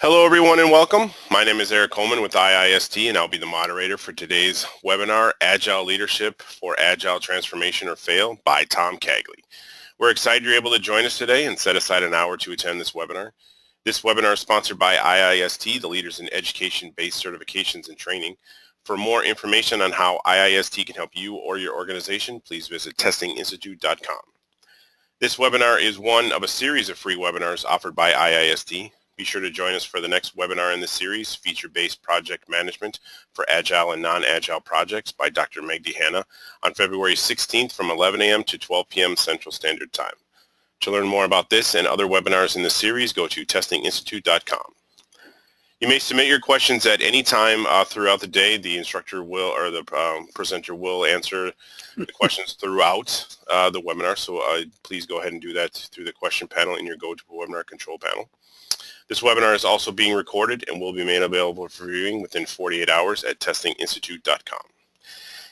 Hello everyone and welcome. My name is Eric Coleman with IIST and I'll be the moderator for today's webinar, Agile Leadership for Agile Transformation or Fail by Tom Cagley. We're excited you're able to join us today and set aside an hour to attend this webinar. This webinar is sponsored by IIST, the leaders in education-based certifications and training. For more information on how IIST can help you or your organization, please visit testinginstitute.com. This webinar is one of a series of free webinars offered by IIST. Be sure to join us for the next webinar in this series, Feature-Based Project Management for Agile and Non-Agile Projects by Dr. Megdi Hanna on February 16th from 11 a.m. to 12 p.m. Central Standard Time. To learn more about this and other webinars in this series, go to testinginstitute.com. You may submit your questions at any time throughout the day. The instructor will, or the presenter will answer the questions throughout the webinar, so please go ahead and do that through the question panel in your GoToWebinar control panel. This webinar is also being recorded and will be made available for viewing within 48 hours at testinginstitute.com.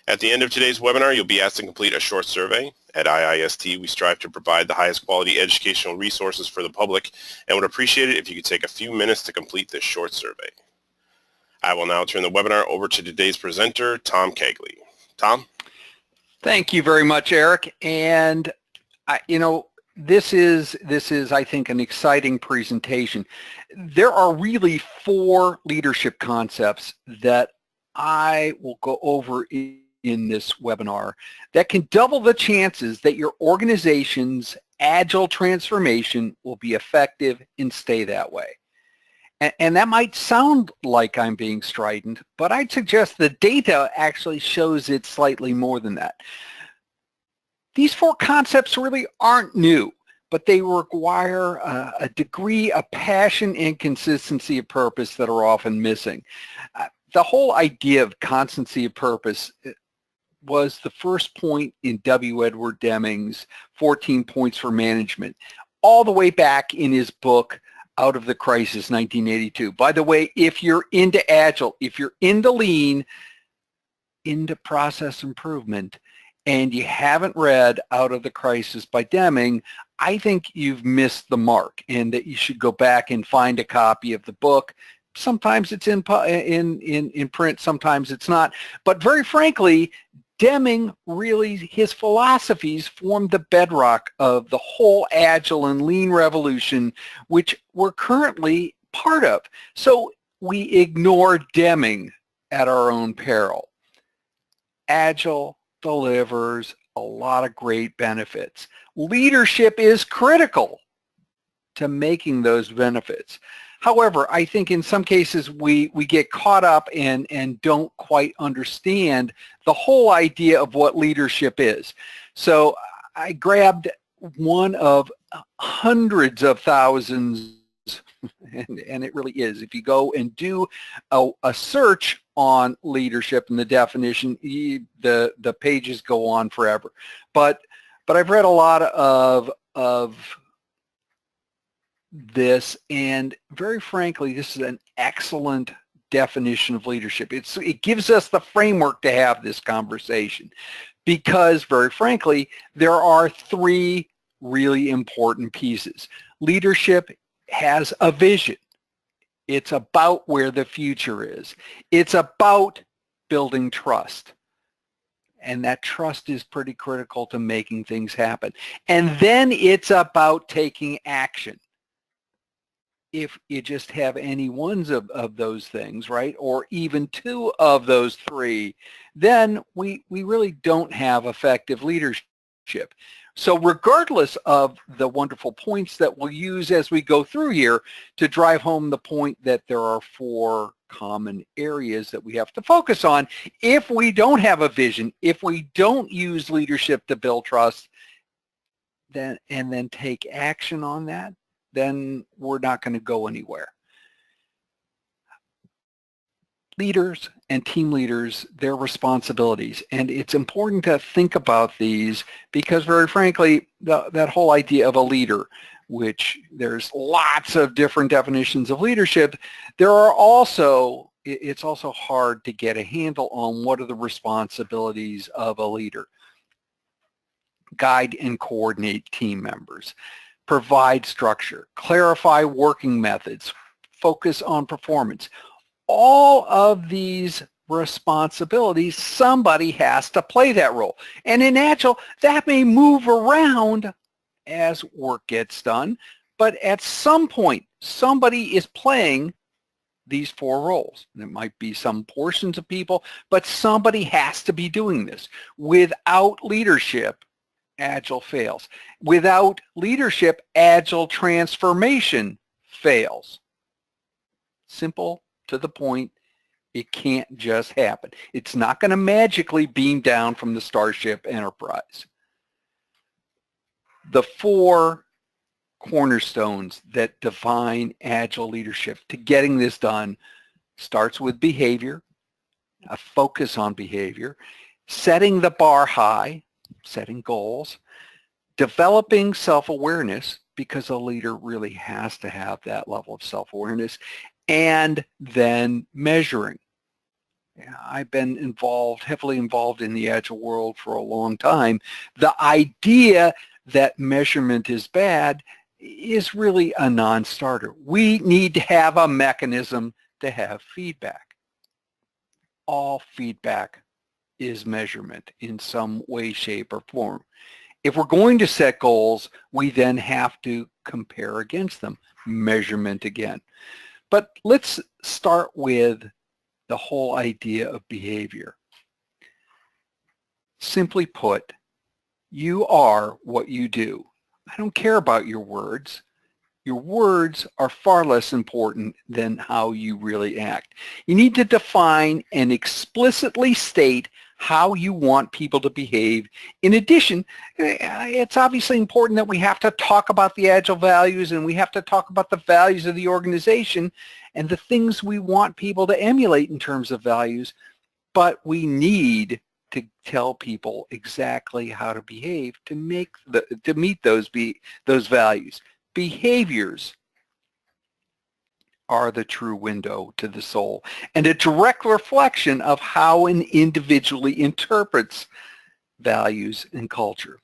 At the end of today's webinar, you'll be asked to complete a short survey. At IIST, we strive to provide the highest quality educational resources for the public and would appreciate it if you could take a few minutes to complete this short survey. I will now turn the webinar over to today's presenter, Tom Cagley. Tom? Thank you very much, Eric. And this is, I think, an exciting presentation. There are really 4 leadership concepts that I will go over in this webinar that can double the chances that your organization's agile transformation will be effective and stay that way. And that might sound like I'm being strident, but I'd suggest the data actually shows it slightly more than that. These 4 concepts really aren't new, but they require a degree of passion and consistency of purpose that are often missing. The whole idea of constancy of purpose was the first point in W. Edward Deming's 14 Points for Management, all the way back in his book, Out of the Crisis, 1982. By the way, if you're into Agile, if you're into Lean, into process improvement, and you haven't read Out of the Crisis by Deming, I think you've missed the mark and that you should go back and find a copy of the book. Sometimes it's in print, sometimes it's not. But very frankly, Deming really, his philosophies formed the bedrock of the whole Agile and Lean revolution, which we're currently part of. So we ignore Deming at our own peril. Agile delivers a lot of great benefits. Leadership is critical to making those benefits. However, I think in some cases we get caught up and don't quite understand the whole idea of what leadership is. So I grabbed one of hundreds of thousands, and it really is. If you go and do a search on leadership and the definition, the pages go on forever. But I've read a lot of this, and very frankly, this is an excellent definition of leadership. It gives us the framework to have this conversation because, very frankly, there are 3 really important pieces. Leadership has a vision. It's about where the future is. It's about building trust. And that trust is pretty critical to making things happen. And then it's about taking action. If you just have any ones of those things, right, or even 2 of those 3, then we really don't have effective leadership. So regardless of the wonderful points that we'll use as we go through here to drive home the point that there are 4 common areas that we have to focus on, if we don't have a vision, if we don't use leadership to build trust, then take action on that, then we're not going to go anywhere. Leaders and team leaders, their responsibilities, and it's important to think about these because very frankly, that whole idea of a leader, which there's lots of different definitions of leadership, there are also it's also hard to get a handle on what are the responsibilities of a leader. Guide and coordinate team members, provide structure, clarify working methods, focus on performance. All of these responsibilities, somebody has to play that role. And in Agile, that may move around as work gets done, but at some point, somebody is playing these four roles. And it might be some portions of people, but somebody has to be doing this. Without leadership, Agile fails. Without leadership, Agile transformation fails. Simple, to the point. It can't just happen. It's not going to magically beam down from the Starship Enterprise. The four cornerstones that define Agile leadership to getting this done starts with behavior, a focus on behavior, setting the bar high, setting goals, developing self-awareness, because a leader really has to have that level of self-awareness, and then measuring. I've been heavily involved in the Agile world for a long time. The idea that measurement is bad is really a non-starter. We need to have a mechanism to have feedback. All feedback is measurement in some way, shape, or form. If we're going to set goals, we then have to compare against them, measurement again. But let's start with the whole idea of behavior. Simply put, you are what you do. I don't care about your words. Your words are far less important than how you really act. You need to define and explicitly state how you want people to behave. In addition, it's obviously important that we have to talk about the Agile values, and we have to talk about the values of the organization and the things we want people to emulate in terms of values, but we need to tell people exactly how to behave to meet those values. Behaviors are the true window to the soul and a direct reflection of how an individually interprets values and culture.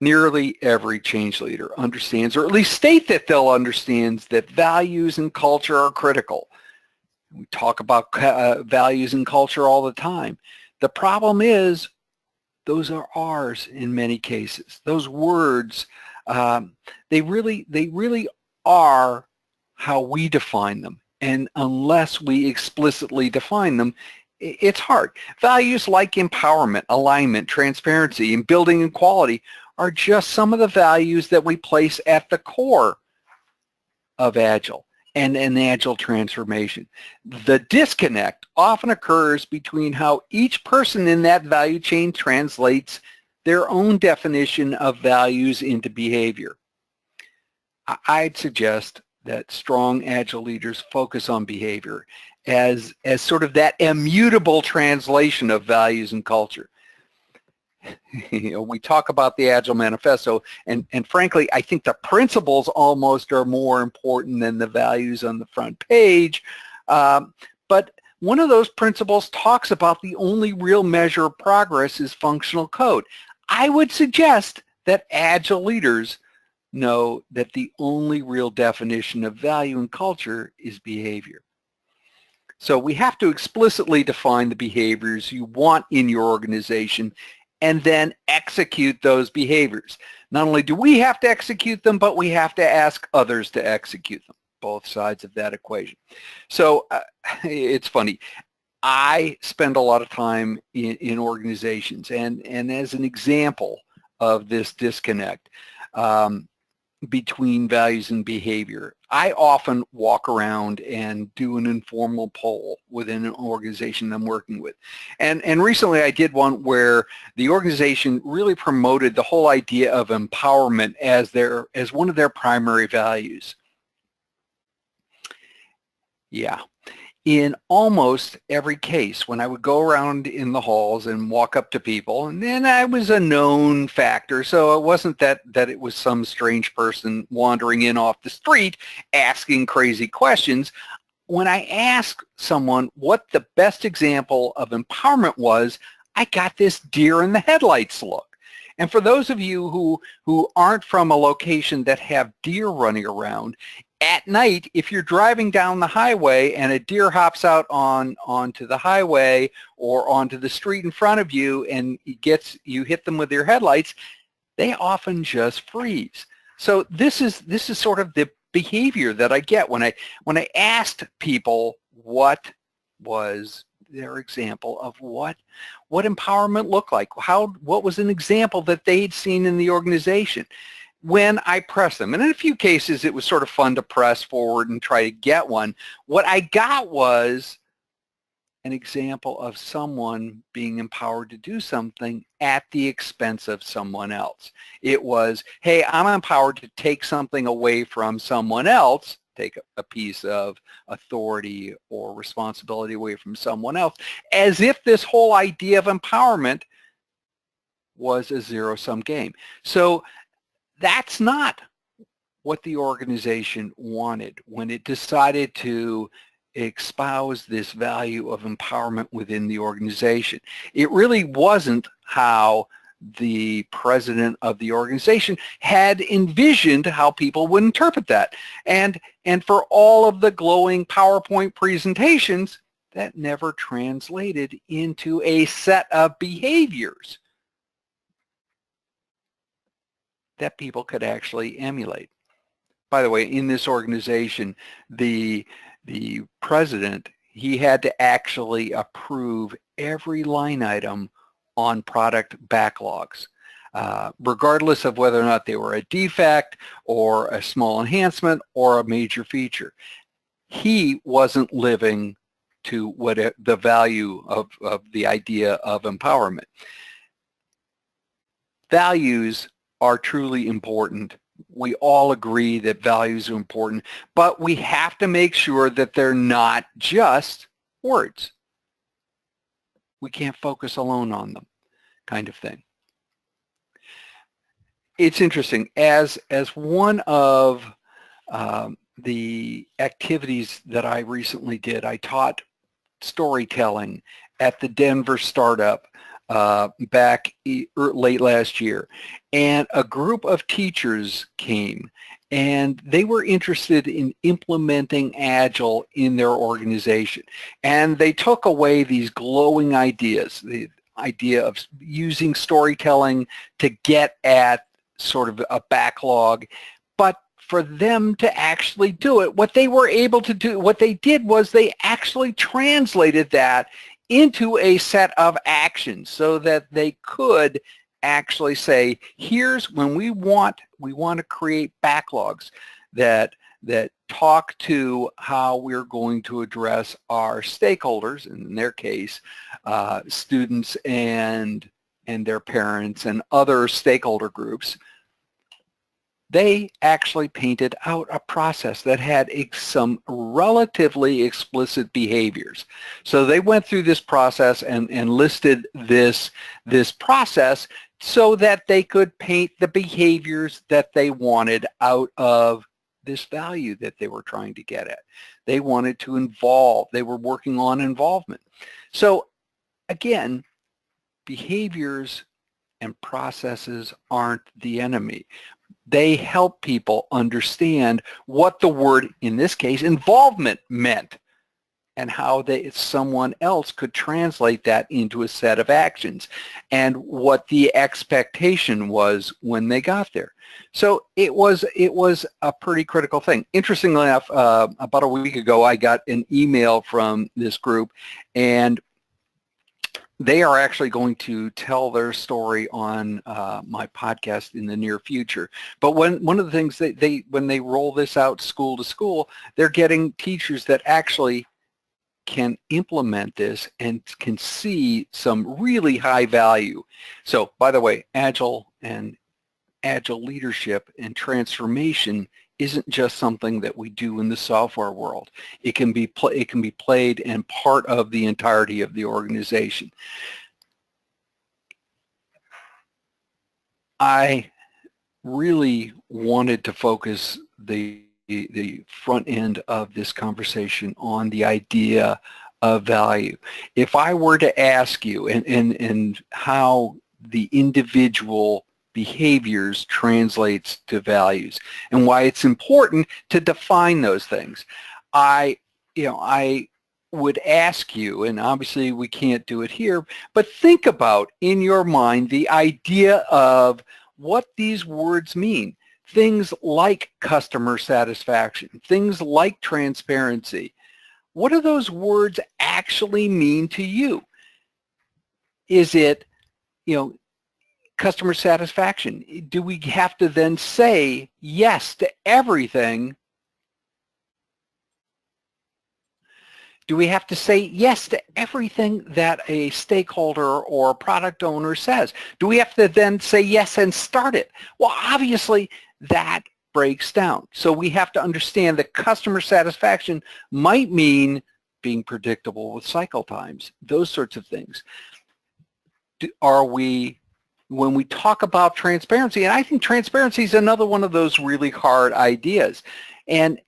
Nearly every change leader understands, or at least state that they'll understand, that values and culture are critical. We talk about values and culture all the time. The problem is those are ours in many cases. Those words, they really are how we define them. And unless we explicitly define them, it's hard. Values like empowerment, alignment, transparency, and building equality are just some of the values that we place at the core of Agile and an Agile transformation. The disconnect often occurs between how each person in that value chain translates their own definition of values into behavior. I'd suggest that strong Agile leaders focus on behavior as sort of that immutable translation of values and culture. We talk about the Agile Manifesto, and frankly, I think the principles almost are more important than the values on the front page. But one of those principles talks about the only real measure of progress is functional code. I would suggest that Agile leaders know that the only real definition of value and culture is behavior. So we have to explicitly define the behaviors you want in your organization and then execute those behaviors. Not only do we have to execute them, but we have to ask others to execute them, both sides of that equation. So it's funny. I spend a lot of time in organizations, and as an example of this disconnect between values and behavior, I often walk around and do an informal poll within an organization I'm working with. And recently I did one where the organization really promoted the whole idea of empowerment as one of their primary values. Yeah. In almost every case, when I would go around in the halls and walk up to people, and then I was a known factor, so it wasn't that it was some strange person wandering in off the street asking crazy questions. when I asked someone what the best example of empowerment was, I got this deer in the headlights look. And for those of you who aren't from a location that have deer running around, at night, if you're driving down the highway and a deer hops out onto the highway or onto the street in front of you and you hit them with your headlights, they often just freeze. So this is sort of the behavior that I get when I asked people what was their example of what empowerment looked like, what was an example that they'd seen in the organization. When I pressed them, and in a few cases it was sort of fun to press forward and try to get one, what I got was an example of someone being empowered to do something at the expense of someone else. It was, hey, I'm empowered to take something away from someone else, take a piece of authority or responsibility away from someone else, as if this whole idea of empowerment was a zero-sum game. So that's not what the organization wanted when it decided to espouse this value of empowerment within the organization. It really wasn't how the president of the organization had envisioned how people would interpret that. And for all of the glowing PowerPoint presentations, that never translated into a set of behaviors that people could actually emulate. By the way, in this organization, the president, he had to actually approve every line item on product backlogs, regardless of whether or not they were a defect or a small enhancement or a major feature. He wasn't living to what the value of the idea of empowerment. Values are truly important. We all agree that values are important, but we have to make sure that they're not just words. We can't focus alone on them, kind of thing. It's interesting, as one of the activities that I recently did, I taught storytelling at the Denver startup back late last year, and a group of teachers came and they were interested in implementing Agile in their organization, and they took away these glowing ideas, the idea of using storytelling to get at sort of a backlog, but for them to actually do it, what they were able to do, what they did was they actually translated that into a set of actions so that they could actually say, here's when we want to create backlogs that talk to how we're going to address our stakeholders, in their case, students and their parents and other stakeholder groups. They actually painted out a process that had some relatively explicit behaviors. So they went through this process and listed this process so that they could paint the behaviors that they wanted out of this value that they were trying to get at. They wanted to involve, they were working on involvement. So again, behaviors and processes aren't the enemy. They help people understand what the word, in this case, involvement meant, and how someone else could translate that into a set of actions, and what the expectation was when they got there. So it was a pretty critical thing. Interestingly enough, about a week ago, I got an email from this group, and they are actually going to tell their story on my podcast in the near future. But one of the things when they roll this out school to school, they're getting teachers that actually can implement this and can see some really high value. So, by the way, Agile leadership and transformation isn't just something that we do in the software world. It can be played and part of the entirety of the organization. I really wanted to focus the the front end of this conversation on the idea of value. If I were to ask you and how the individual behaviors translates to values and why it's important to define those things, I would ask you, and obviously we can't do it here, but think about in your mind the idea of what these words mean. Things like customer satisfaction, things like transparency. What do those words actually mean to you? Is it, customer satisfaction? Do we have to then say yes to everything? Do we have to say yes to everything that a stakeholder or product owner says? Do we have to then say yes and start it? Well, obviously that breaks down. So we have to understand that customer satisfaction might mean being predictable with cycle times, those sorts of things. When we talk about transparency, and I think transparency is another one of those really hard ideas, and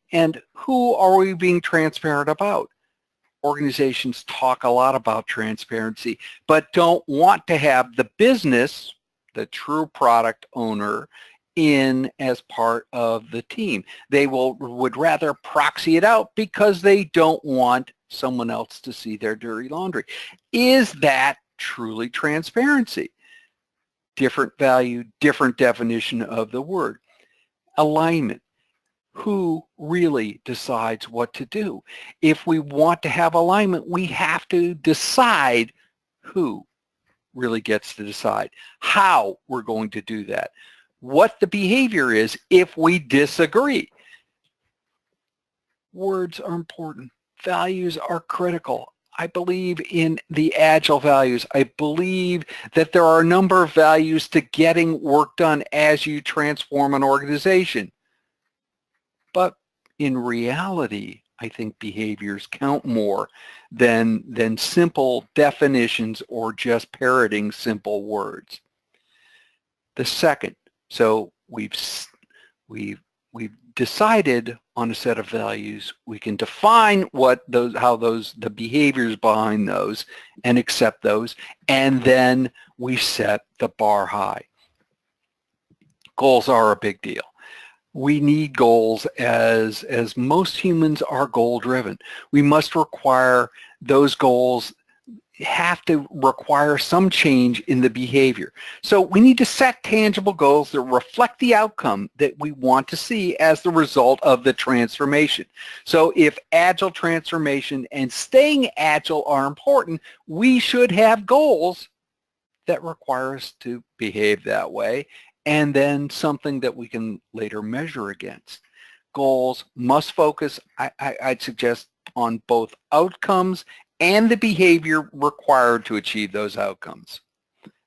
who are we being transparent about? Organizations talk a lot about transparency, but don't want to have the business, the true product owner, in as part of the team. They would rather proxy it out because they don't want someone else to see their dirty laundry. Is that truly transparency? Different value, different definition of the word. Alignment. Who really decides what to do? If we want to have alignment, we have to decide who really gets to decide how we're going to do that, what the behavior is if we disagree. Words are important. Values are critical. I believe in the Agile values. I believe that there are a number of values to getting work done as you transform an organization. But in reality, I think behaviors count more than simple definitions or just parroting simple words. The second, so we've decided on a set of values. We can define the behaviors behind those and accept those, and then we set the bar high. Goals are a big deal. We need goals as most humans are goal-driven. We must require those goals have to require some change in the behavior. So we need to set tangible goals that reflect the outcome that we want to see as the result of the transformation. So if Agile transformation and staying Agile are important, we should have goals that require us to behave that way, and then something that we can later measure against. Goals must focus, I'd suggest, on both outcomes and the behavior required to achieve those outcomes.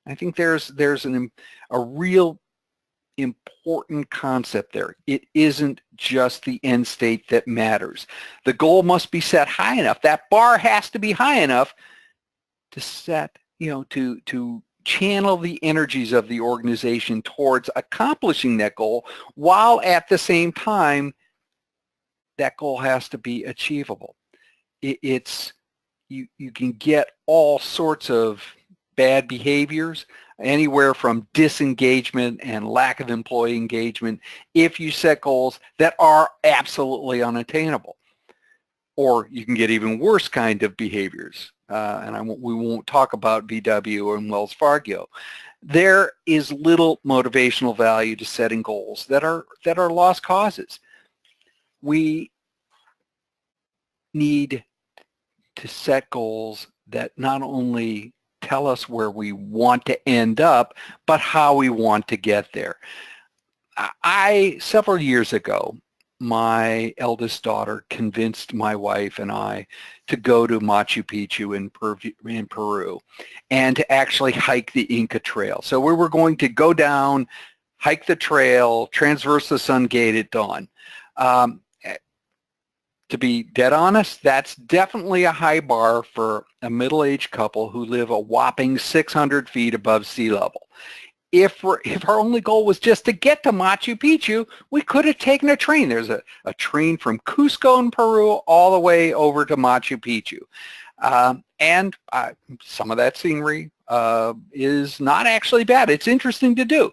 I think there's a real important concept there. It isn't just the end state that matters. The goal must be set high enough. That bar has to be high enough to set, to channel the energies of the organization towards accomplishing that goal, while at the same time that goal has to be achievable. You can get all sorts of bad behaviors, anywhere from disengagement and lack of employee engagement, if you set goals that are absolutely unattainable. Or you can get even worse kind of behaviors. We won't talk about VW and Wells Fargo. There is little motivational value to setting goals that are lost causes. We need to set goals that not only tell us where we want to end up, but how we want to get there. Several years ago, my eldest daughter convinced my wife and I to go to Machu Picchu in Peru and to actually hike the Inca Trail. So we were going to go down, hike the trail, transverse the Sun Gate at dawn. To be dead honest, that's definitely a high bar for a middle-aged couple who live a whopping 600 feet above sea level. if our only goal was just to get to Machu Picchu, we could have taken a train. There's a train from Cusco in Peru all the way over to Machu Picchu. And some of that scenery is not actually bad. It's interesting to do.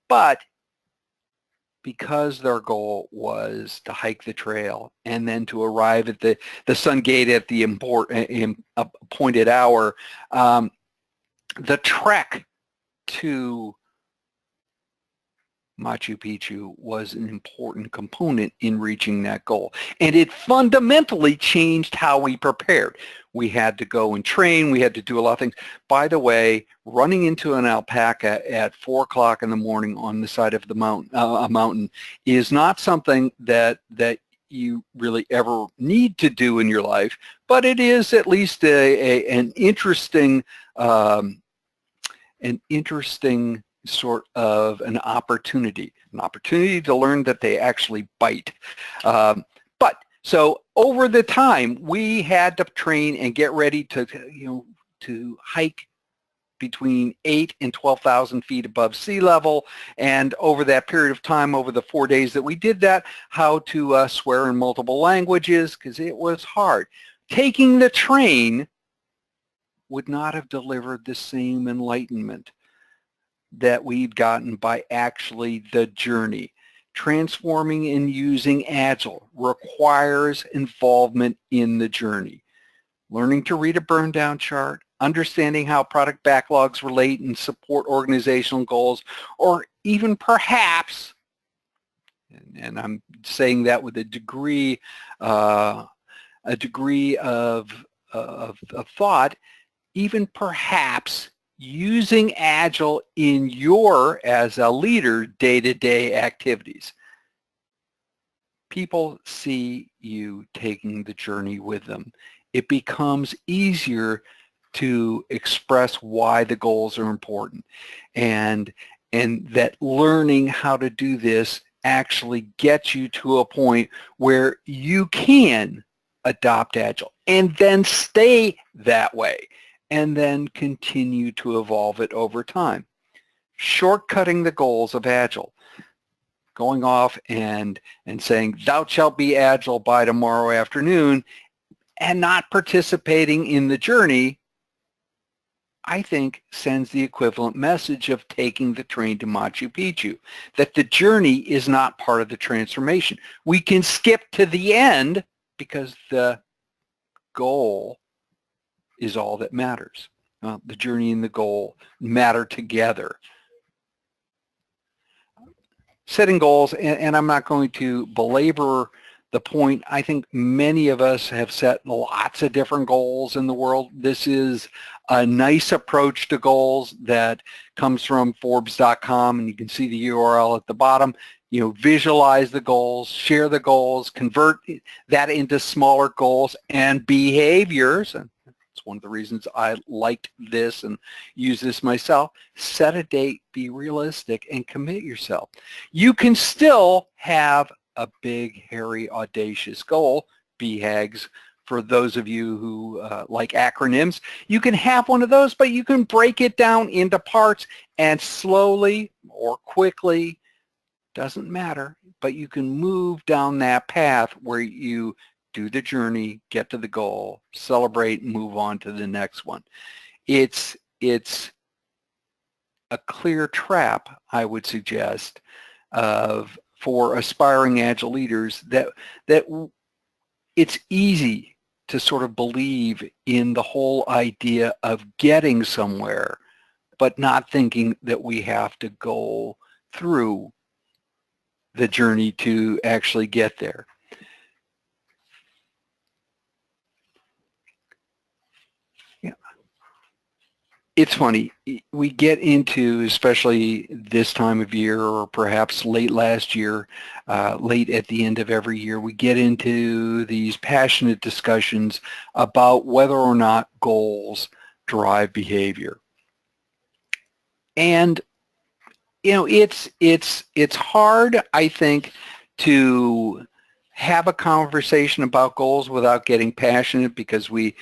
But because their goal was to hike the trail and then to arrive at the sun gate at the appointed hour, the trek to Machu Picchu was an important component in reaching that goal. And it fundamentally changed how we prepared. We had to go and train. We had to do a lot of things. By the way, running into an alpaca at 4 o'clock in the morning on the side of the mountain is not something that you really ever need to do in your life, but it is at least an interesting sort of an opportunity to learn that they actually bite. So over the time, we had to train and get ready to hike between 8 and 12,000 feet above sea level. And over that period of time, over the 4 days that we did that, how to swear in multiple languages, because it was hard. Taking the train would not have delivered the same enlightenment that we'd gotten by actually the journey. Transforming and using Agile requires involvement in the journey. Learning to read a burn down chart, understanding how product backlogs relate and support organizational goals, or even perhaps, and I'm saying that with a degree of thought, even perhaps using Agile in your, as a leader, day-to-day activities. People see you taking the journey with them. It becomes easier to express why the goals are important, and that learning how to do this actually gets you to a point where you can adopt Agile and then stay that way, and then continue to evolve it over time. Shortcutting the goals of Agile, going off and saying, thou shalt be Agile by tomorrow afternoon, and not participating in the journey, I think sends the equivalent message of taking the train to Machu Picchu, that the journey is not part of the transformation. We can skip to the end because the goal is all that matters. The journey and the goal matter together. Setting goals, and I'm not going to belabor the point. I think many of us have set lots of different goals in the world. This is a nice approach to goals that comes from Forbes.com, and you can see the URL at the bottom. Visualize the goals, share the goals, convert that into smaller goals and behaviors. And it's one of the reasons I liked this and use this myself. Set a date, be realistic, and commit yourself. You can still have a big, hairy, audacious goal, BHAGs, for those of you who like acronyms. You can have one of those, but you can break it down into parts and slowly or quickly, doesn't matter, but you can move down that path where you do the journey, get to the goal, celebrate, and move on to the next one. It's a clear trap, I would suggest, for aspiring Agile leaders that it's easy to sort of believe in the whole idea of getting somewhere, but not thinking that we have to go through the journey to actually get there. It's funny, we get into, especially this time of year or perhaps late last year, late at the end of every year, we get into these passionate discussions about whether or not goals drive behavior. And it's hard, I think, to have a conversation about goals without getting passionate, because we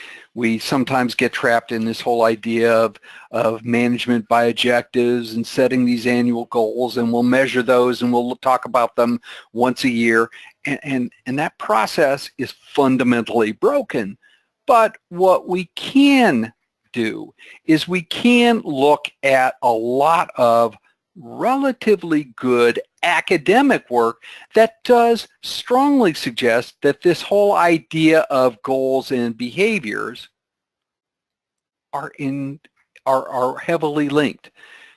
sometimes get trapped in this whole idea of management by objectives and setting these annual goals, and we'll measure those and we'll talk about them once a year, and that process is fundamentally broken. But what we can do is we can look at a lot of relatively good academic work that does strongly suggest that this whole idea of goals and behaviors are heavily linked.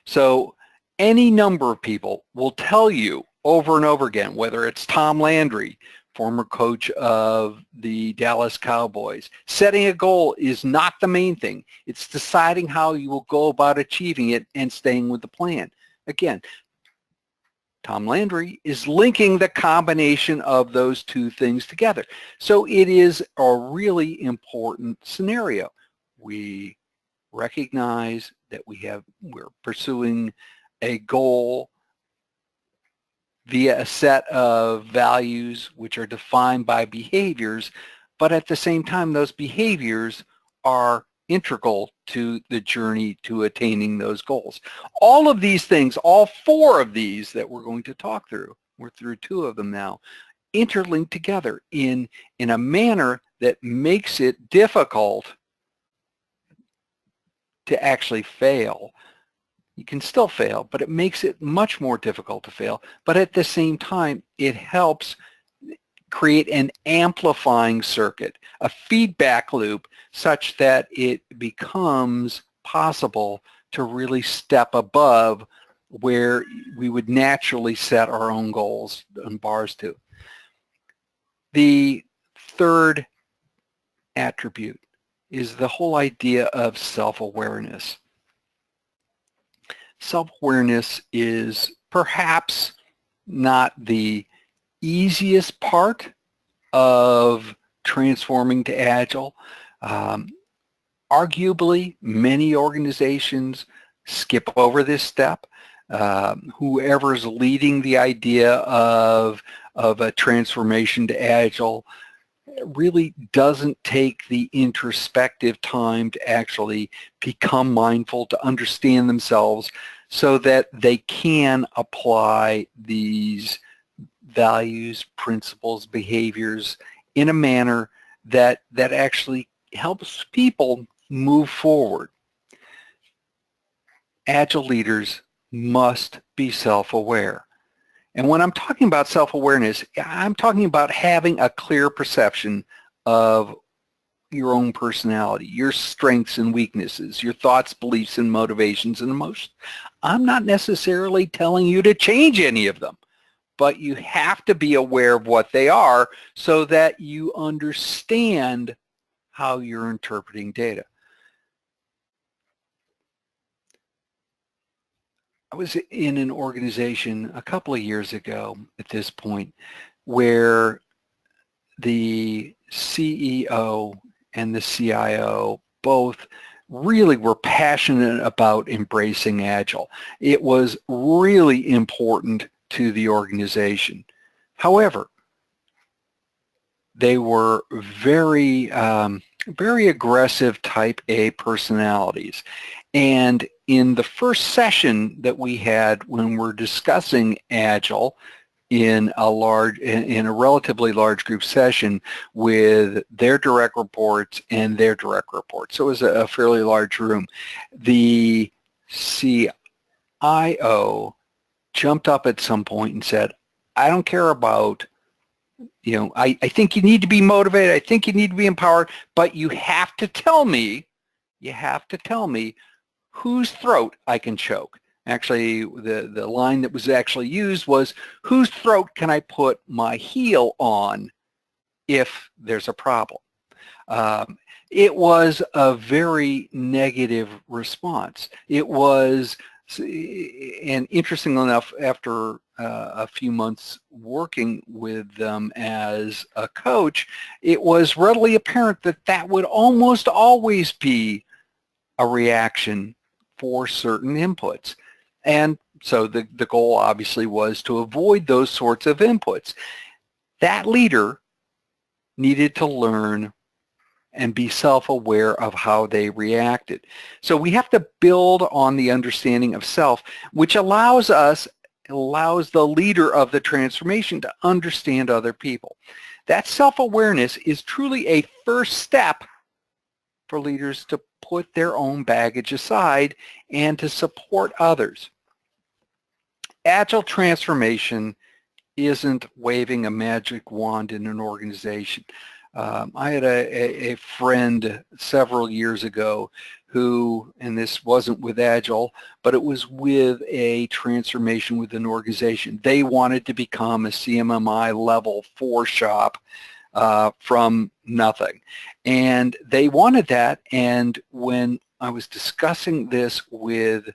So any number of people will tell you over and over again, whether it's Tom Landry, former coach of the Dallas Cowboys, setting a goal is not the main thing. It's deciding how you will go about achieving it and staying with the plan. Again, Tom Landry is linking the combination of those two things together. So it is a really important scenario. We recognize that we're pursuing a goal via a set of values which are defined by behaviors, but at the same time, those behaviors are integral to the journey to attaining those goals. All of these things, all four of these that we're going to talk through, we're through two of them now, interlink together in a manner that makes it difficult to actually fail. You can still fail, but it makes it much more difficult to fail. But at the same time, it helps create an amplifying circuit, a feedback loop, such that it becomes possible to really step above where we would naturally set our own goals and bars to. The third attribute is the whole idea of self-awareness. Self-awareness is perhaps not the easiest part of transforming to Agile. Arguably, many organizations skip over this step. Whoever's leading the idea of a transformation to Agile really doesn't take the introspective time to actually become mindful, to understand themselves, so that they can apply these values, principles, behaviors in a manner that actually helps people move forward. Agile leaders must be self-aware. And when I'm talking about self-awareness, I'm talking about having a clear perception of your own personality, your strengths and weaknesses, your thoughts, beliefs, and motivations and emotions. I'm not necessarily telling you to change any of them, but you have to be aware of what they are so that you understand how you're interpreting data. I was in an organization a couple of years ago at this point where the CEO and the CIO both really were passionate about embracing Agile. It was really important to the organization. However, they were very aggressive type A personalities. And in the first session that we had when we're discussing Agile in a relatively large group session with their direct reports and their direct reports, so it was a fairly large room, the CIO jumped up at some point and said, I don't care about, I think you need to be motivated, I think you need to be empowered, but you have to tell me whose throat I can choke. Actually, the line that was actually used was, whose throat can I put my heel on if there's a problem? It was a very negative response. It was, and interestingly enough, after a few months working with them as a coach, it was readily apparent that that would almost always be a reaction for certain inputs. And so the goal obviously was to avoid those sorts of inputs. that leader needed to learn and be self-aware of how they reacted. So we have to build on the understanding of self, which allows the leader of the transformation to understand other people. That self-awareness is truly a first step for leaders to put their own baggage aside and to support others. Agile transformation isn't waving a magic wand in an organization. I had a friend several years ago who, and this wasn't with Agile, but it was with a transformation with an organization. They wanted to become a CMMI level 4 shop from nothing. And they wanted that. And when I was discussing this with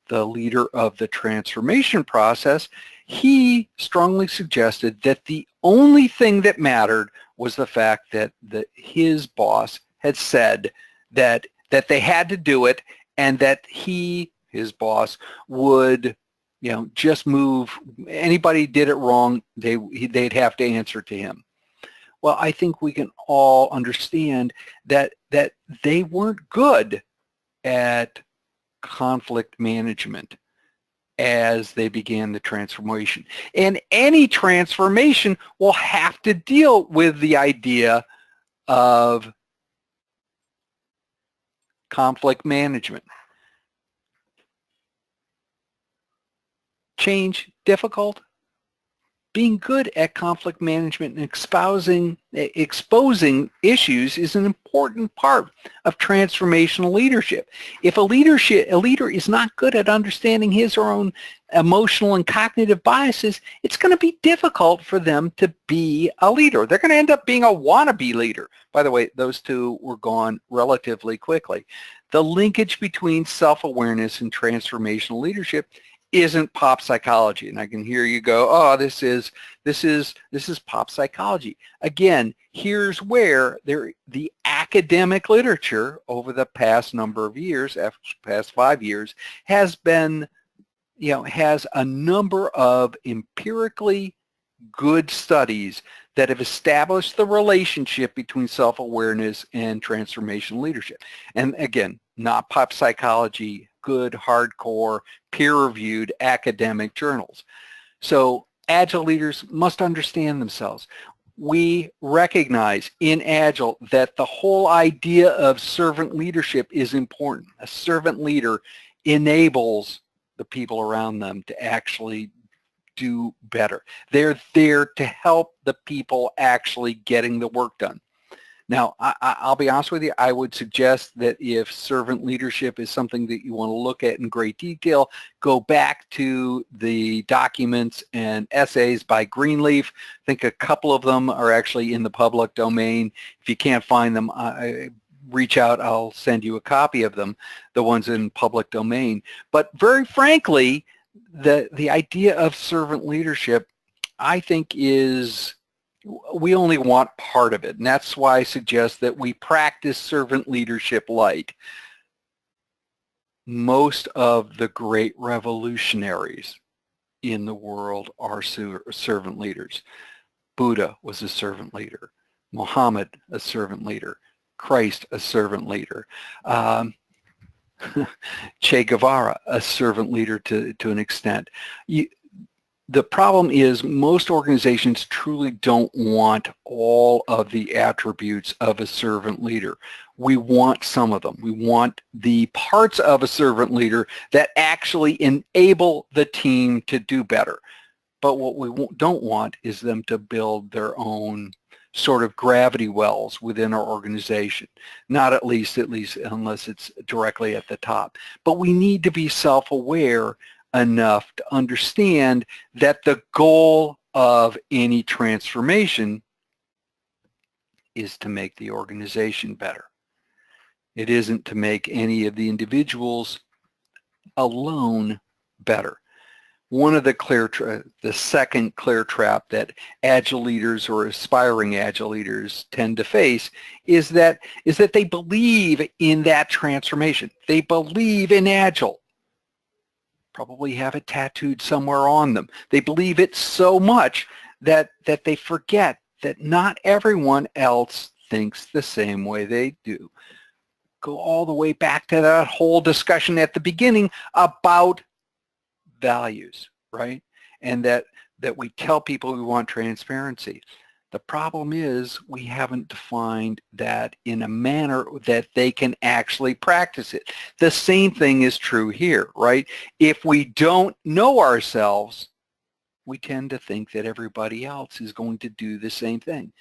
the leader of the transformation process, he strongly suggested that the only thing that mattered was the fact that his boss had said that they had to do it, and that his boss, would, just move. Anybody did it wrong, they'd have to answer to him. Well, I think we can all understand that they weren't good at conflict management as they began the transformation. And any transformation will have to deal with the idea of conflict management. Change difficult? Being good at conflict management and exposing issues is an important part of transformational leadership. If a leader is not good at understanding his or own emotional and cognitive biases, it's going to be difficult for them to be a leader. They're going to end up being a wannabe leader. By the way, those two were gone relatively quickly. The linkage between self-awareness and transformational leadership isn't pop psychology. And I can hear you go, oh, this is pop psychology. Again, here's where the academic literature over the past number of years, past 5 years, has a number of empirically good studies that have established the relationship between self-awareness and transformational leadership. And again, not pop psychology, good, hardcore, peer-reviewed academic journals. So Agile leaders must understand themselves. We recognize in Agile that the whole idea of servant leadership is important. A servant leader enables the people around them to actually do better. They're there to help the people actually getting the work done. Now, I'll be honest with you, I would suggest that if servant leadership is something that you want to look at in great detail, go back to the documents and essays by Greenleaf. I think a couple of them are actually in the public domain. If you can't find them, reach out, I'll send you a copy of them, the ones in public domain. But very frankly, the idea of servant leadership, I think, we only want part of it. And that's why I suggest that we practice servant leadership light. Most of the great revolutionaries in the world are servant leaders. Buddha was a servant leader. Muhammad, a servant leader. Christ, a servant leader. Che Guevara, a servant leader to an extent. The problem is most organizations truly don't want all of the attributes of a servant leader. We want some of them. We want the parts of a servant leader that actually enable the team to do better. But what we don't want is them to build their own sort of gravity wells within our organization. Not at least unless it's directly at the top. But we need to be self-aware enough to understand that the goal of any transformation is to make the organization better. It isn't to make any of the individuals alone better. One of the second clear trap that Agile leaders or aspiring Agile leaders tend to face is that they believe in that transformation. They believe in Agile. Probably have it tattooed somewhere on them. They believe it so much that they forget that not everyone else thinks the same way they do. Go all the way back to that whole discussion at the beginning about values, right? And that we tell people we want transparency. The problem is we haven't defined that in a manner that they can actually practice it. The same thing is true here, right? If we don't know ourselves, we tend to think that everybody else is going to do the same thing.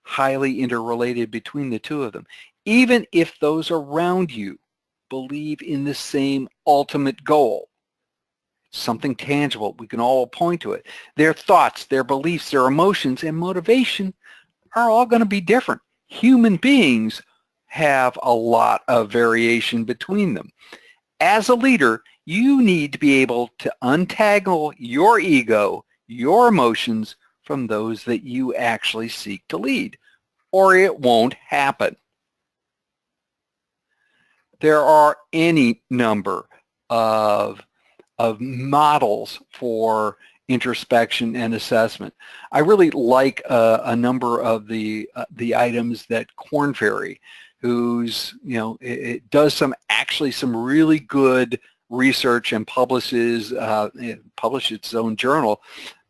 Highly interrelated between the two of them. Even if those around you believe in the same ultimate goal, something tangible, we can all point to it. Their thoughts, their beliefs, their emotions, and motivation are all going to be different. Human beings have a lot of variation between them. As a leader, you need to be able to untangle your ego, your emotions, from those that you actually seek to lead, or it won't happen. There are any number of models for introspection and assessment. I really like a number of the items that Korn Ferry, who's, it does some really good research and publishes its own journal,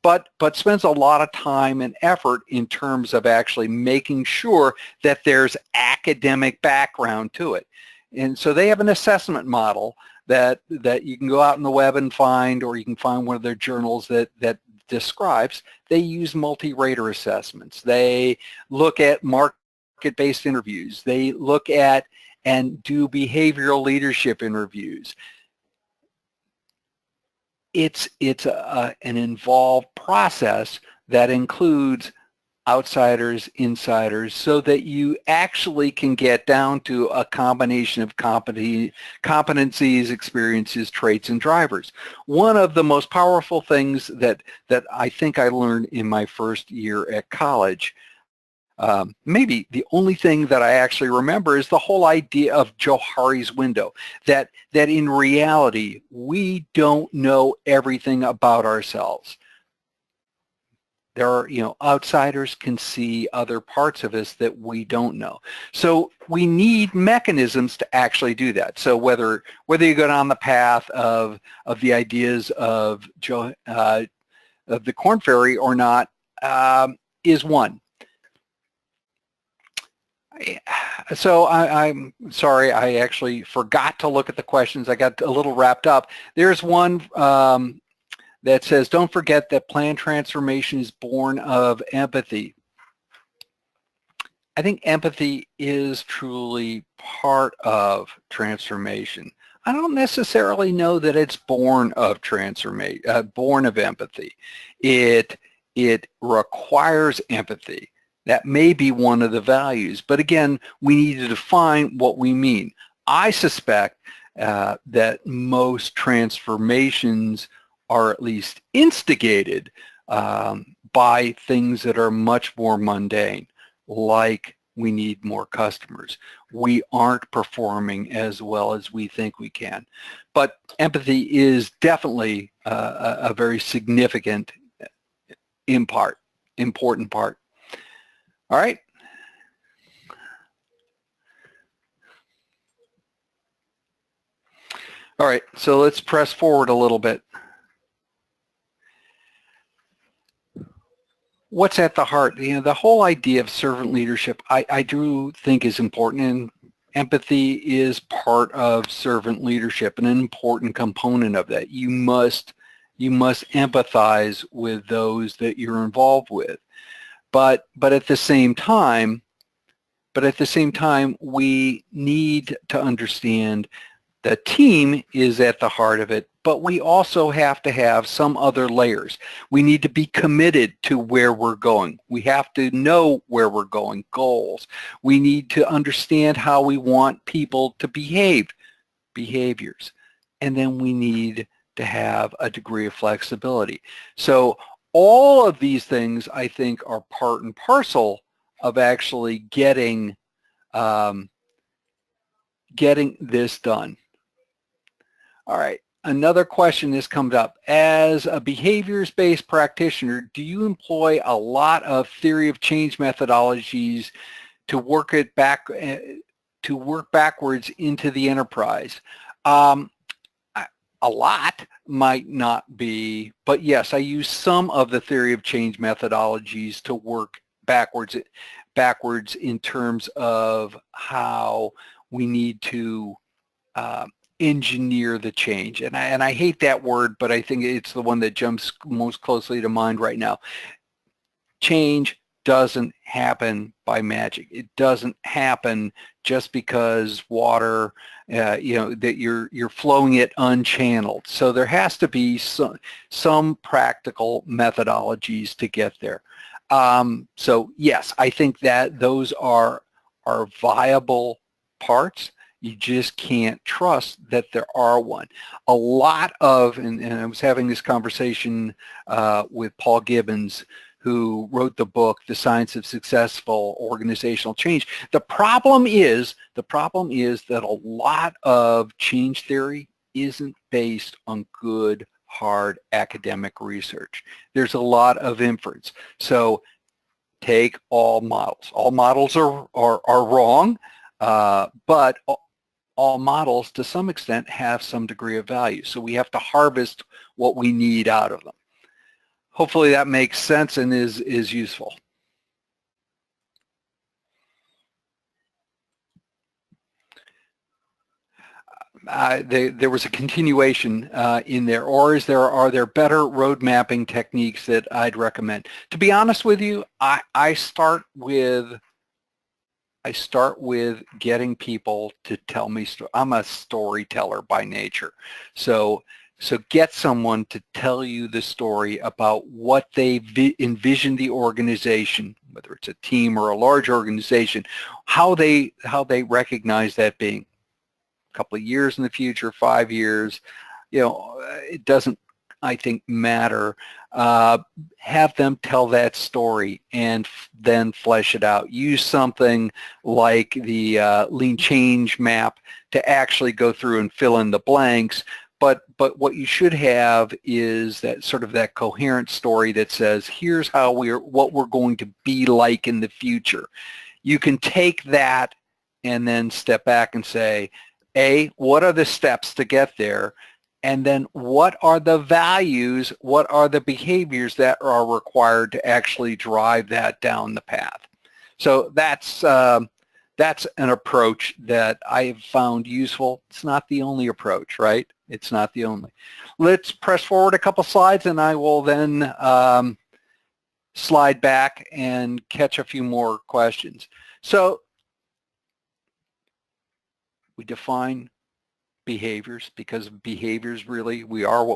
but spends a lot of time and effort in terms of actually making sure that there's academic background to it. And so they have an assessment model that you can go out on the web and find, or you can find one of their journals that describes. They use multi-rater assessments. They look at market-based interviews. They look at and do behavioral leadership interviews. It's an involved process that includes outsiders, insiders, so that you actually can get down to a combination of competencies, experiences, traits, and drivers. One of the most powerful things that I think I learned in my first year at college, maybe the only thing that I actually remember, is the whole idea of Johari's window, that in reality, we don't know everything about ourselves. There are, outsiders can see other parts of us that we don't know. So we need mechanisms to actually do that. So whether you go down the path of the ideas of the Korn Ferry or not, is one. So I'm sorry, I actually forgot to look at the questions. I got a little wrapped up. There's one that says, don't forget that planned transformation is born of empathy. I think empathy is truly part of transformation. I don't necessarily know that it's born of born of empathy. It requires empathy. That may be one of the values, but again, we need to define what we mean. I suspect that most transformations are at least instigated by things that are much more mundane, like we need more customers. We aren't performing as well as we think we can. But empathy is definitely a very significant important part. All right. All right, so let's press forward a little bit. What's at the heart? The whole idea of servant leadership, I do think is important, and empathy is part of servant leadership, and an important component of that. You must empathize with those that you're involved with, but at the same time, we need to understand the team is at the heart of it, but we also have to have some other layers. We need to be committed to where we're going. We have to know where we're going, goals. We need to understand how we want people to behave, behaviors. And then we need to have a degree of flexibility. So all of these things, I think, are part and parcel of actually getting this done. All right, Another question this comes up. As a behaviors-based practitioner, do you employ a lot of theory of change methodologies to work it back, to work backwards into the enterprise? A lot might not be, but yes, I use some of the theory of change methodologies to work backwards in terms of how we need to engineer the change. And I hate that word, but I think it's the one that jumps most closely to mind right now. Change doesn't happen by magic. It doesn't happen just because water, that you're flowing it unchanneled. So there has to be some practical methodologies to get there. So yes, I think that those are viable parts. You just can't trust that there are one. A lot of, and I was having this conversation with Paul Gibbons, who wrote the book, The Science of Successful Organizational Change. The problem is that a lot of change theory isn't based on good, hard academic research. There's a lot of inference. So take all models. All models are wrong, but all models to some extent have some degree of value. So we have to harvest what we need out of them. Hopefully that makes sense and is useful. There was a continuation in there, or are there better road mapping techniques that I'd recommend? To be honest with you, I start with getting people to tell me stories. I'm a storyteller by nature, so get someone to tell you the story about what they envision the organization, whether it's a team or a large organization, how they recognize that being a couple of years in the future, 5 years, it doesn't, I think, matter. Have them tell that story and then flesh it out. Use something like the lean change map to actually go through and fill in the blanks. But what you should have is that sort of that coherent story that says, here's what we're going to be like in the future. You can take that and then step back and say, A, what are the steps to get there? And then what are the values, what are the behaviors that are required to actually drive that down the path? So that's an approach that I've found useful. It's not the only approach, right? It's not the only. Let's press forward a couple slides and I will then slide back and catch a few more questions. So we define behaviors because behaviors really, we are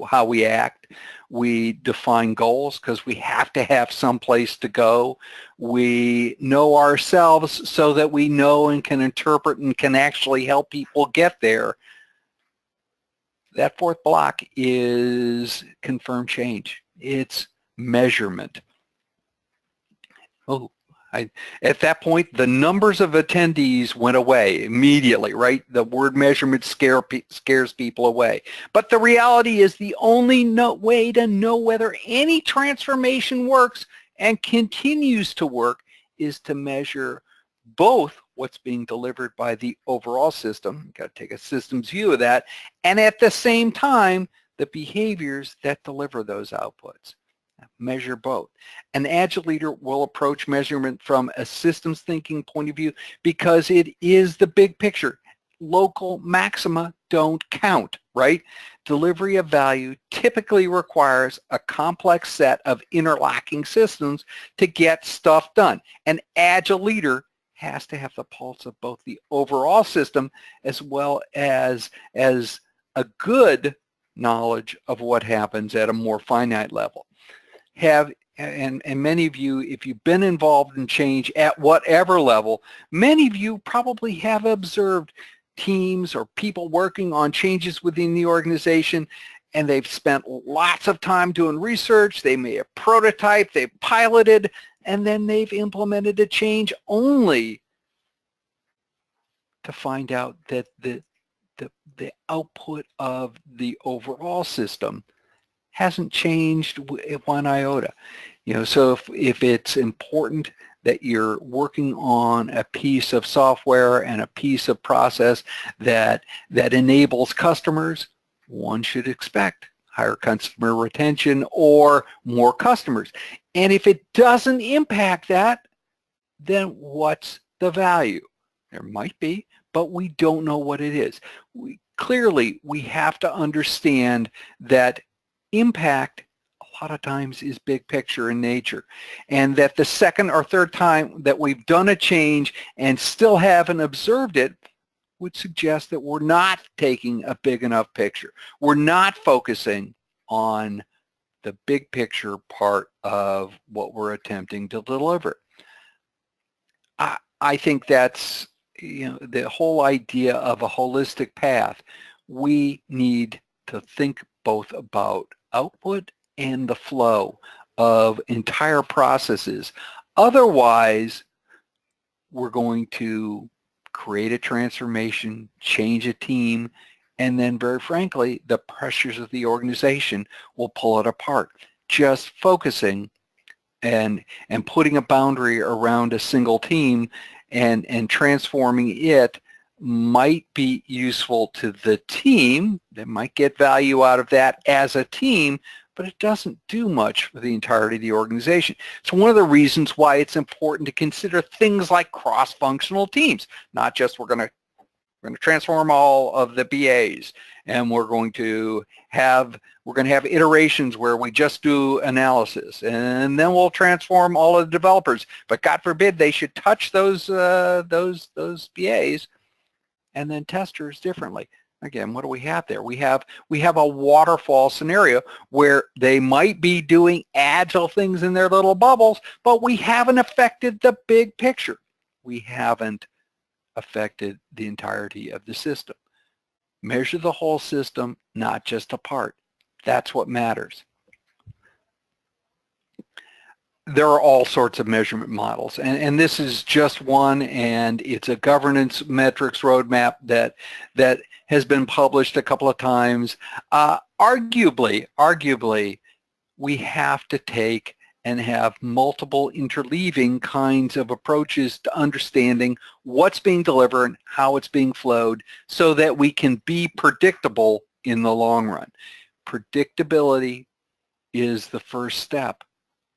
how we act. We define goals because we have to have some place to go. We know ourselves so that we know and can interpret and can actually help people get there. That fourth block is confirmed change. It's measurement. At that point, the numbers of attendees went away immediately, right? The word measurement scares people away. But the reality is the only way to know whether any transformation works and continues to work is to measure both what's being delivered by the overall system, you've got to take a systems view of that, and at the same time, the behaviors that deliver those outputs. Measure both. An Agile leader will approach measurement from a systems thinking point of view because it is the big picture. Local maxima don't count, right? Delivery of value typically requires a complex set of interlocking systems to get stuff done. An Agile leader has to have the pulse of both the overall system as well as a good knowledge of what happens at a more finite level. And many of you, if you've been involved in change at whatever level, many of you probably have observed teams or people working on changes within the organization, and they've spent lots of time doing research. They may have prototyped, they've piloted, and then they've implemented a change only to find out that the output of the overall system hasn't changed one iota. So if it's important that you're working on a piece of software and a piece of process that enables customers, one should expect higher customer retention or more customers. And if it doesn't impact that, then what's the value? There might be, but we don't know what it is. Clearly, we have to understand that impact a lot of times is big picture in nature, and that the second or third time that we've done a change and still haven't observed it would suggest that we're not taking a big enough picture. We're not focusing on the big picture part of what we're attempting to deliver. I think that's the whole idea of a holistic path. We need to think both about output and the flow of entire processes. Otherwise, we're going to create a transformation, change a team, and then very frankly, the pressures of the organization will pull it apart. Just focusing and putting a boundary around a single team and transforming it might be useful to the team. They might get value out of that as a team, but it doesn't do much for the entirety of the organization. So one of the reasons why it's important to consider things like cross-functional teams, not just we're going to transform all of the BAs, and we're going to have iterations where we just do analysis, and then we'll transform all of the developers. But God forbid they should touch those BAs and then testers differently. Again, what do we have there? We have a waterfall scenario where they might be doing agile things in their little bubbles, but we haven't affected the big picture. We haven't affected the entirety of the system. Measure the whole system, not just a part. That's what matters. There are all sorts of measurement models, and this is just one, and it's a governance metrics roadmap that has been published a couple of times. Arguably, we have to take and have multiple interleaving kinds of approaches to understanding what's being delivered and how it's being flowed so that we can be predictable in the long run. Predictability is the first step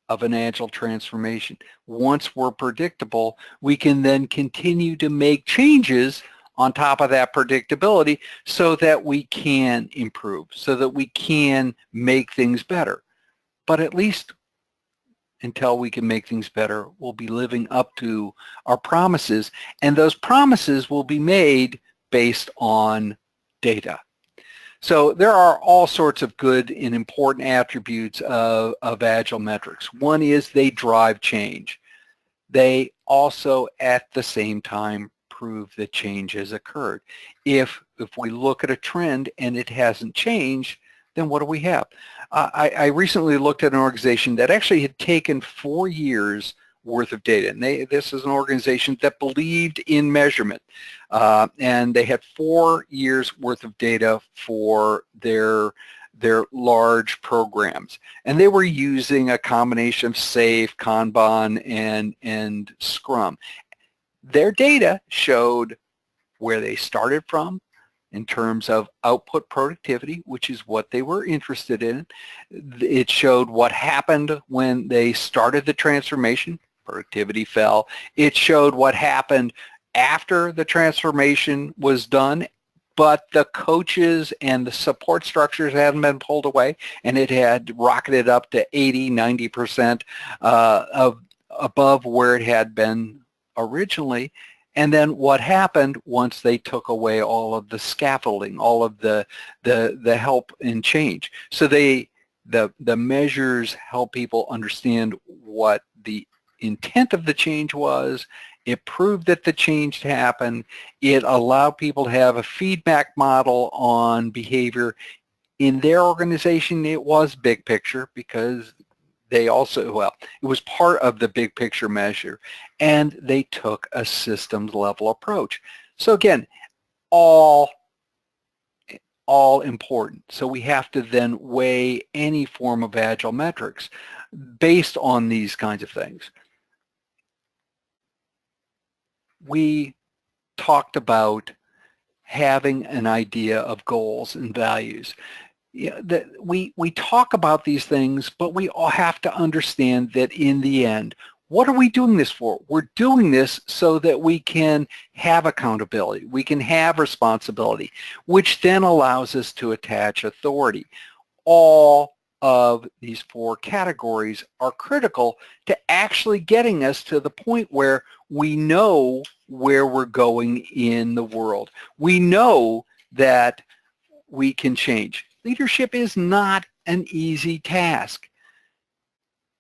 of an agile transformation. Once we're predictable, we can then continue to make changes on top of that predictability so that we can improve, so that we can make things better. But at least until we can make things better, we'll be living up to our promises, and those promises will be made based on data. So there are all sorts of good and important attributes of Agile metrics. One is they drive change. They also, at the same time, prove that change has occurred. If we look at a trend and it hasn't changed, then what do we have? I recently looked at an organization that actually had taken 4 years worth of data, and this is an organization that believed in measurement, and they had 4 years worth of data for their large programs, and they were using a combination of SAFe, Kanban, and Scrum. Their data showed where they started from in terms of output productivity, which is what they were interested in. It showed what happened when they started the transformation. Productivity fell. It showed what happened after the transformation was done, but the coaches and the support structures hadn't been pulled away, and it had rocketed up to 80-90% of above where it had been originally. And then what happened once they took away all of the scaffolding, all of the help and change. So the measures help people understand what the intent of the change was. It proved that the change happened. It allowed people to have a feedback model on behavior. In their organization, it was big picture because they also, well, it was part of the big picture measure, and they took a systems level approach. So again, all all important. So we have to then weigh any form of Agile metrics based on these kinds of things. We talked about having an idea of goals and values. Yeah, that we talk about these things, but we all have to understand that in the end, what are we doing this for? We're doing this so that we can have accountability, we can have responsibility, which then allows us to attach authority. All of these four categories are critical to actually getting us to the point where we know where we're going in the world. We know that we can change. Leadership is not an easy task.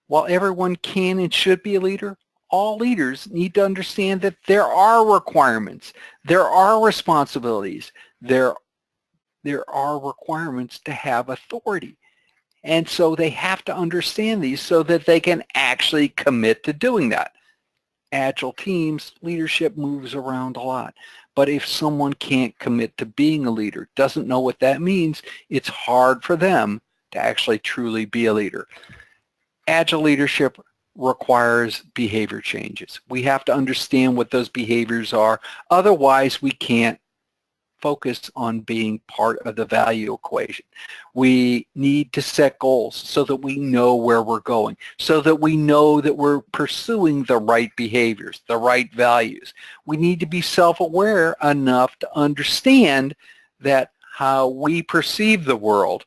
While everyone can and should be a leader, all leaders need to understand that there are requirements, there are responsibilities, there are requirements to have authority. And so they have to understand these so that they can actually commit to doing that. Agile teams, leadership moves around a lot. But if someone can't commit to being a leader, doesn't know what that means, it's hard for them to actually truly be a leader. Agile leadership requires behavior changes. We have to understand what those behaviors are. Otherwise, we can't focus on being part of the value equation. We need to set goals so that we know where we're going, so that we know that we're pursuing the right behaviors, the right values. We need to be self-aware enough to understand that how we perceive the world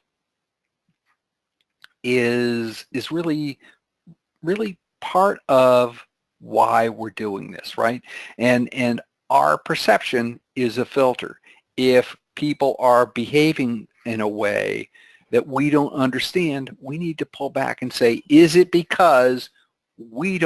is really part of why we're doing this, right? And our perception is a filter. If people are behaving in a way that we don't understand, we need to pull back and say, is it because we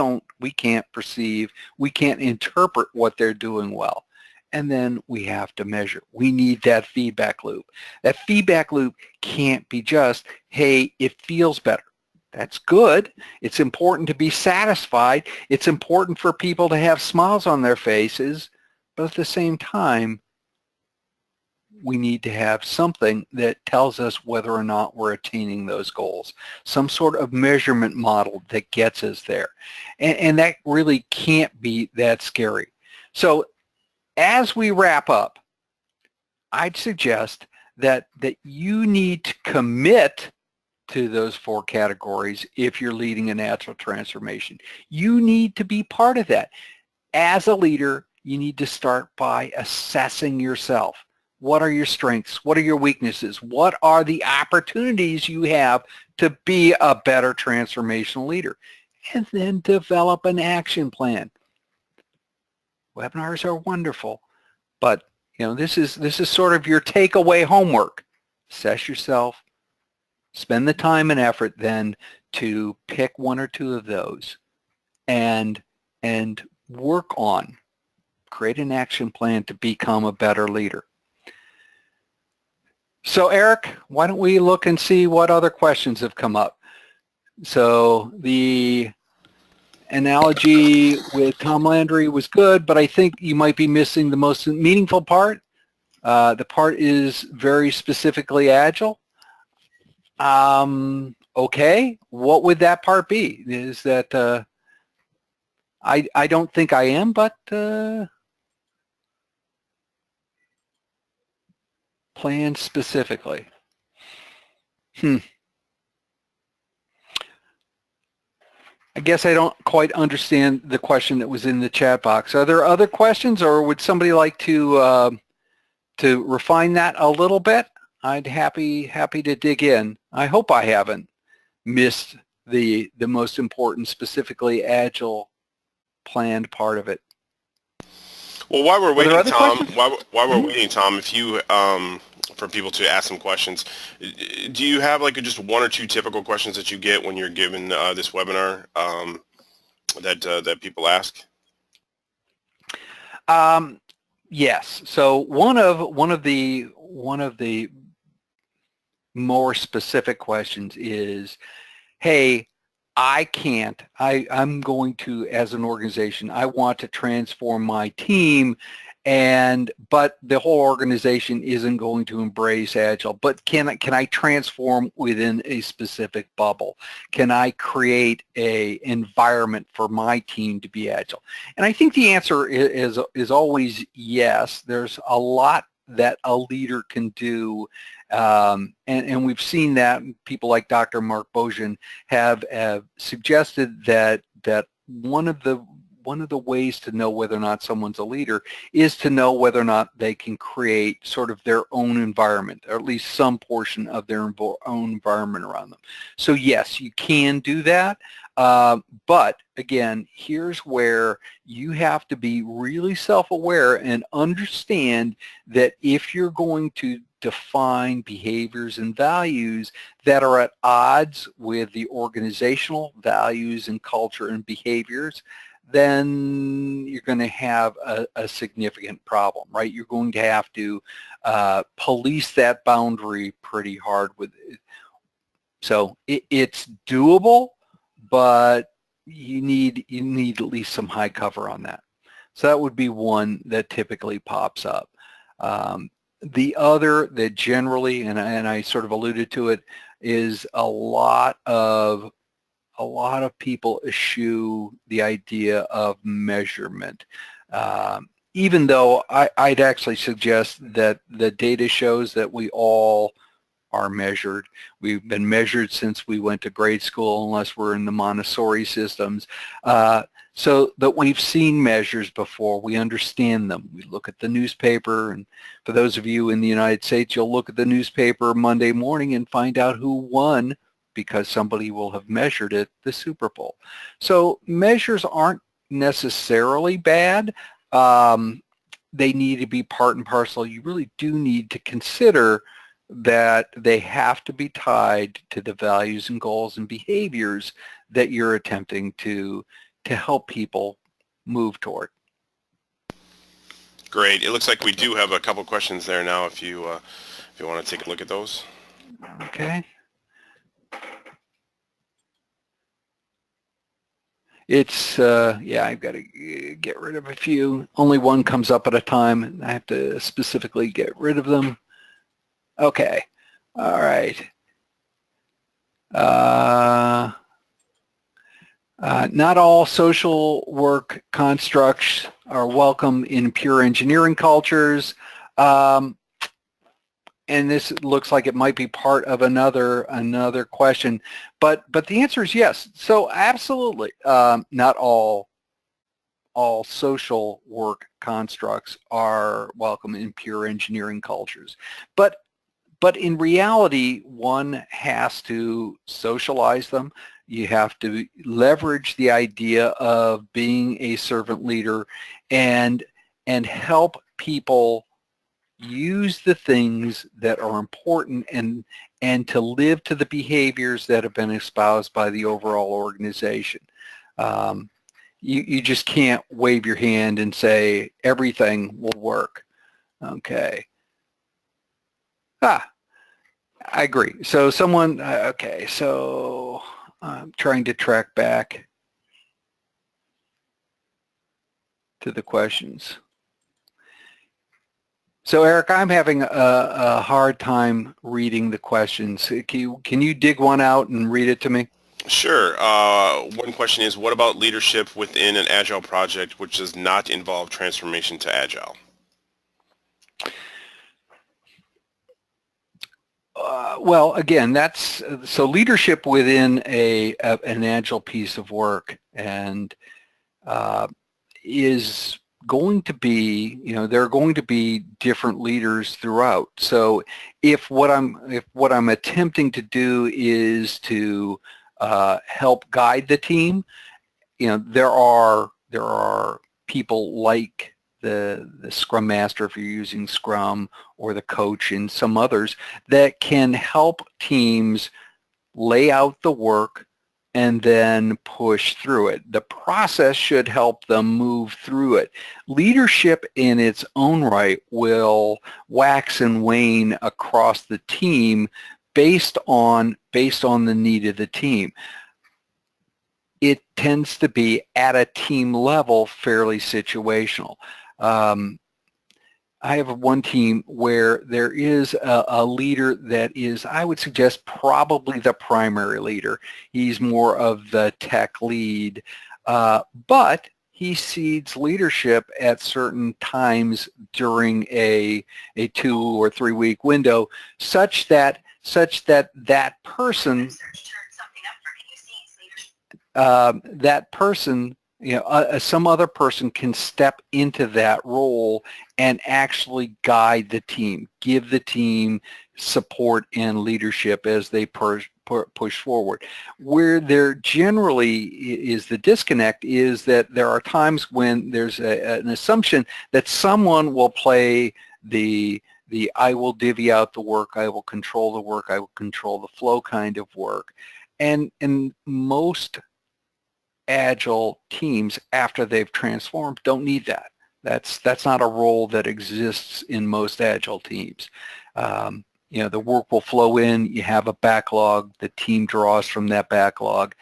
can't perceive, we can't interpret what they're doing well? And then we have to measure. We need that feedback loop. That feedback loop can't be just, hey, it feels better. That's good. It's important to be satisfied. It's important for people to have smiles on their faces. But at the same time, we need to have something that tells us whether or not we're attaining those goals, some sort of measurement model that gets us there. And that really can't be that scary. So as we wrap up, I'd suggest that you need to commit to those four categories if you're leading an Agile transformation. You need to be part of that. As a leader, you need to start by assessing yourself. What are your strengths? What are your weaknesses? What are the opportunities you have to be a better transformational leader? And then develop an action plan. Webinars are wonderful, but this is sort of your takeaway homework. Assess yourself. Spend the time and effort then to pick one or two of those and work on, create an action plan to become a better leader. So Eric, why don't we look and see what other questions have come up? So the analogy with Tom Landry was good, but I think you might be missing the most meaningful part. The part is very specifically Agile. Okay, what would that part be? Is that I don't think I am, but plan specifically. I guess I don't quite understand the question that was in the chat box. Are there other questions, or would somebody like to refine that a little bit? I'd happy to dig in. I hope I haven't missed the most important, specifically Agile planned part of it. Well, while we're waiting, Tom, questions? while we're waiting, Tom, if you for people to ask some questions, do you have like just one or two typical questions that you get when you're given this webinar that people ask? Yes. So one of the more specific questions is, hey, I'm going to, as an organization, I want to transform my team, but the whole organization isn't going to embrace Agile. But can I transform within a specific bubble? Can I create a environment for my team to be Agile? And I think the answer is always yes. There's a lot that a leader can do, and we've seen that. People like Dr. Mark Bojan have suggested that one of the ways to know whether or not someone's a leader is to know whether or not they can create sort of their own environment, or at least some portion of their own environment around them. So yes, you can do that. But again, here's where you have to be really self-aware and understand that if you're going to define behaviors and values that are at odds with the organizational values and culture and behaviors, then you're going to have a significant problem, right? You're going to have to police that boundary pretty hard with it. So it's doable, but you need at least some high cover on that. So that would be one that typically pops up. The other that generally, and I sort of alluded to it, is a lot of people eschew the idea of measurement. Even though I'd actually suggest that the data shows that we all are measured. We've been measured since we went to grade school, unless we're in the Montessori systems. So that we've seen measures before, we understand them. We look at the newspaper, and for those of you in the United States, you'll look at the newspaper Monday morning and find out who won, because somebody will have measured it, the Super Bowl. So measures aren't necessarily bad. They need to be part and parcel. You really do need to consider that they have to be tied to the values and goals and behaviors that you're attempting to help people move toward. Great. It looks like we do have a couple questions there now, if you want to take a look at those. Okay. It's, yeah, I've got to get rid of a few. Only one comes up at a time, and I have to specifically get rid of them. Okay. All right. Not all social work constructs are welcome in pure engineering cultures. And this looks like it might be part of another question, but the answer is yes. So absolutely, not all social work constructs are welcome in pure engineering cultures, but in reality, one has to socialize them. You have to leverage the idea of being a servant leader and help people use the things that are important and to live to the behaviors that have been espoused by the overall organization. You just can't wave your hand and say everything will work. Okay. I agree. So someone, okay, so I'm trying to track back to the questions. So Eric, I'm having a hard time reading the questions. Can you dig one out and read it to me? Sure. One question is, what about leadership within an Agile project which does not involve transformation to Agile? Well, again, that's so leadership within an Agile piece of work, and is going to be, there are going to be different leaders throughout. So if what I'm attempting to do is to help guide the team, there are people like the Scrum Master, if you're using Scrum, or the coach and some others that can help teams lay out the work and then push through it. The process should help them move through it. Leadership in its own right will wax and wane across the team based on the need of the team. It tends to be at a team level fairly situational. I have one team where there is a leader that is, I would suggest, probably the primary leader. He's more of the tech lead, but he seeds leadership at certain times during a 2 or 3 week window, such that that person some other person can step into that role and actually guide the team, give the team support and leadership as they push forward. Where there generally is the disconnect is that there are times when there's an assumption that someone will play the I will divvy out the work, I will control the work, I will control the flow kind of work. And most Agile teams, after they've transformed, don't need that. That's not a role that exists in most Agile teams. The work will flow in, you have a backlog, the team draws from that backlog,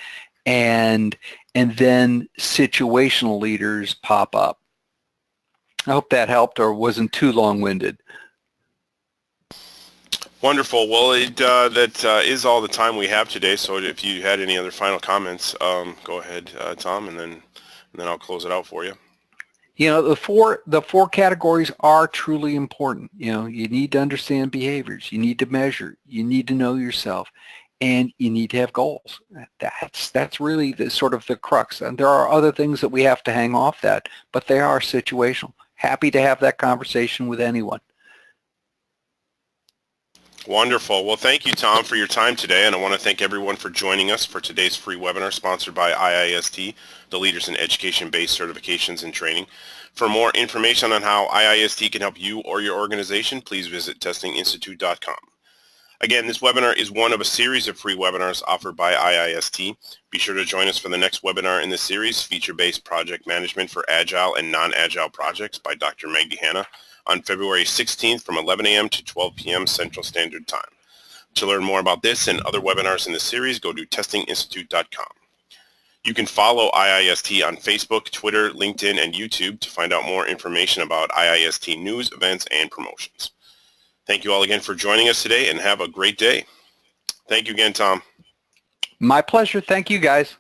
and then situational leaders pop up. I hope that helped or wasn't too long-winded. Wonderful. Well, that is all the time we have today. So if you had any other final comments, go ahead, Tom, and then I'll close it out for you. The four categories are truly important. You need to understand behaviors. You need to measure. You need to know yourself, and you need to have goals. That's really the sort of the crux. And there are other things that we have to hang off that, but they are situational. Happy to have that conversation with anyone. Wonderful. Well, thank you, Tom, for your time today, and I want to thank everyone for joining us for today's free webinar sponsored by IIST, the leaders in education-based certifications and training. For more information on how IIST can help you or your organization, please visit testinginstitute.com. Again, this webinar is one of a series of free webinars offered by IIST. Be sure to join us for the next webinar in this series, Feature-Based Project Management for Agile and Non-Agile Projects by Dr. Magdi Hanna, on February 16th from 11 a.m. to 12 p.m. Central Standard Time. To learn more about this and other webinars in this series, go to testinginstitute.com. You can follow IIST on Facebook, Twitter, LinkedIn, and YouTube to find out more information about IIST news, events, and promotions. Thank you all again for joining us today, and have a great day. Thank you again, Tom. My pleasure. Thank you, guys.